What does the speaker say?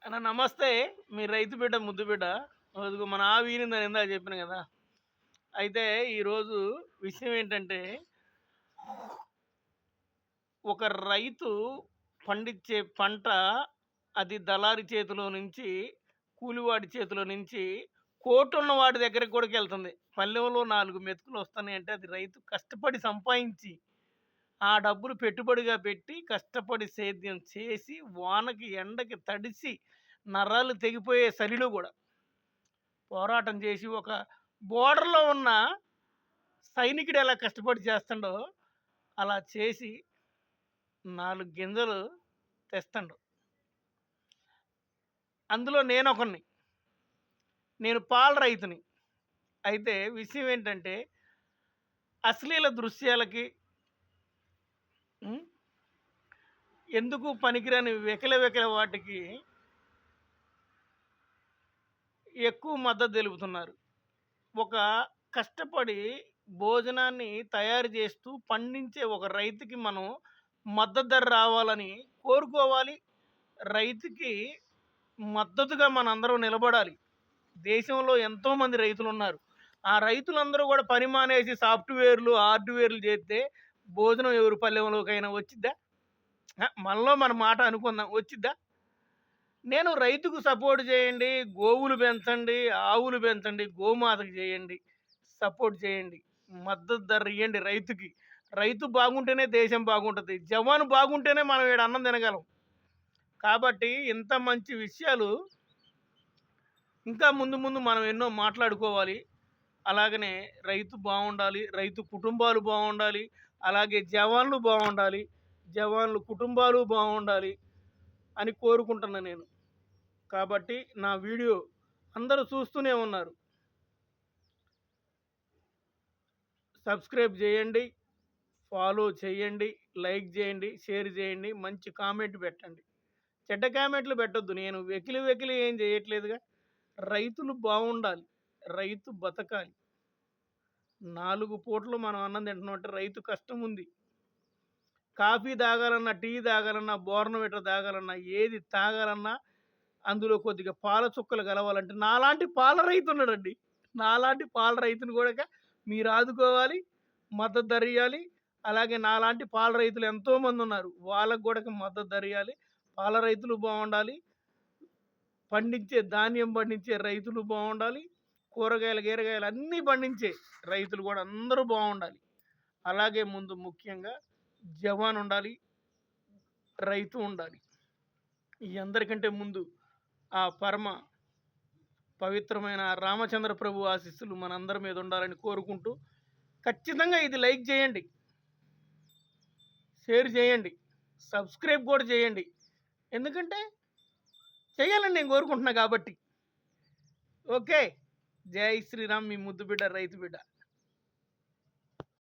అన్న నమస్తే. మీ రైతు బిడ్డ, ముద్దు బిడ్డ. అదిగో మన ఆవు ఈనిందని ఇందాక చెప్పాను గదా! అయితే ఈరోజు విషయం ఏంటంటే, ఒక రైతు పండించే పంట అది దళారి చేతిలో నుంచి, కూలివాడి చేతిలో నుంచి, కోటున్న వాడి దగ్గరికి కూడాకెళ్తుంది. పల్లెంలో 4 మెతుకులు వస్తున్నాయంటే అది రైతు కష్టపడి సంపాయించి, ఆ డబ్బులు పెట్టుబడిగా పెట్టి, కష్టపడి సేద్యం చేసి, వానకి, ఎండకి తడిసి, నరాలు తెగిపోయే చలిలో గూడా పోరాటం చేసి, ఒక బోర్డర్‌లో ఉన్న సైనికుడు ఎలా కష్టపడి చేస్తాడో, అలా చేసి 4 గింజలు తెస్తండు. అందులో నేనొకడిని. నేను పాల రైతుని. అయితే విషయం ఏంటంటే, అశ్లీల దృశ్యాలకి హ్మ్. ఎందుకు పనికిరాని వెకిల వాటికి ఎక్కువ మద్దతు తెలుపుతున్నారు. ఒక కష్టపడి భోజనాన్ని తయారు చేస్తూ పండించే ఒక రైతుకి మనం మద్దతు ధర రావాలని కోరుకోవాలి. రైతుకి మద్దతుగా మనందరం నిలబడాలి. దేశంలో ఎంతోమంది రైతులున్నారు. ఆ రైతులందరూ గూడా పని మానేసి సాఫ్ట్‌వేర్‌లు, హార్డ్‌వేర్‌లు జేత్తే భోజనం ఎవరి పల్లెంలోకైనా వచ్చిద్దా? మనలో మన మాట అనుకుందాం. వచ్చిద్దా? నేను రైతుకు సపోర్ట్ చేయండి. గోవులు పెంచండి, ఆవులు పెంచండి, గోమాతకు చేయండి. సపోర్ట్ చేయండి. మద్దతు ధర ఇయ్యండి రైతుకి. రైతు బాగుంటేనే దేశం బాగుంటది. జవాను బాగుంటేనే మనం ఈడ అన్నం తినగలం. కాబట్టి ఇంత మంచి విషయాలు ఇంకా ముందు ముందు మనం ఎన్నో మాట్లాడుకోవాలి. అలాగనే రైతు బావుండాలి. రైతు కుటుంబాలు బావుండాలి. అలాగే జవాన్లు బావుండాలి. జవాన్లు కుటుంబాలు బావుండాలి అని కోరుకుంటున్నా నేను. కాబట్టి నా వీడియో అందరూ చూస్తూనే ఉన్నారు. సబ్స్క్రైబ్ చేయండి, ఫాలో చేయండి, లైక్ చేయండి, షేర్ చేయండి, మంచి కామెంట్ పెట్టండి. చెడ్డ కామెంట్లు పెట్టొద్దు. నేను వెకిలి ఏం చేయట్లేదుగా. రైతులు బావుండాలి. రైతు బతకాలి. 4 పూటలు మనం అన్నం తింటున్నామంటే రైతు కష్టం ఉంది. కాఫీ తాగాలన్నా, టీ తాగాలన్నా, బోర్నవిటా తాగాలన్నా, ఏది తాగాలన్నా అందులో కొద్దిగా పాల చుక్కలు కలవాలంటే నాలాంటి పాల రైతున్నాడండి. నాలాంటి పాల రైతుని గూడాక మీరు ఆదుకోవాలి. మద్దతు ధర ఇయ్యాలి. అలాగే నాలాంటి పాల రైతులు ఎంతోమందున్నారు. వాళ్ళకి గూడాక మద్దతు ధర ఇయ్యాలి. పాల రైతులు బావుండాలి. ధాన్యం పండించే రైతులు బావుండాలి. కూరగాయలు, గీరగాయలు అన్నీ పండించే రైతులు గూడా అందరూ బావుండాలి. అలాగే ముందు ముఖ్యంగా జవాన్ ఉండాలి. రైతు ఉండాలి. ఈ అందరికంటే ముందు ఆ పరమ పవిత్రమైన రామచంద్ర ప్రభు ఆశీస్సులు మనందరి మీద ఉండాలని కోరుకుంటూ, ఖచ్చితంగా ఇది లైక్ చేయండి, షేర్ చేయండి, సబ్స్క్రైబ్ కూడా చేయండి. ఎందుకంటే చేయాలని నేను కోరుకుంటున్నా కాబట్టి. ఓకే. జై శ్రీరామ్. మీ ముద్దు బిడ్డ, రైతు బిడ్డ.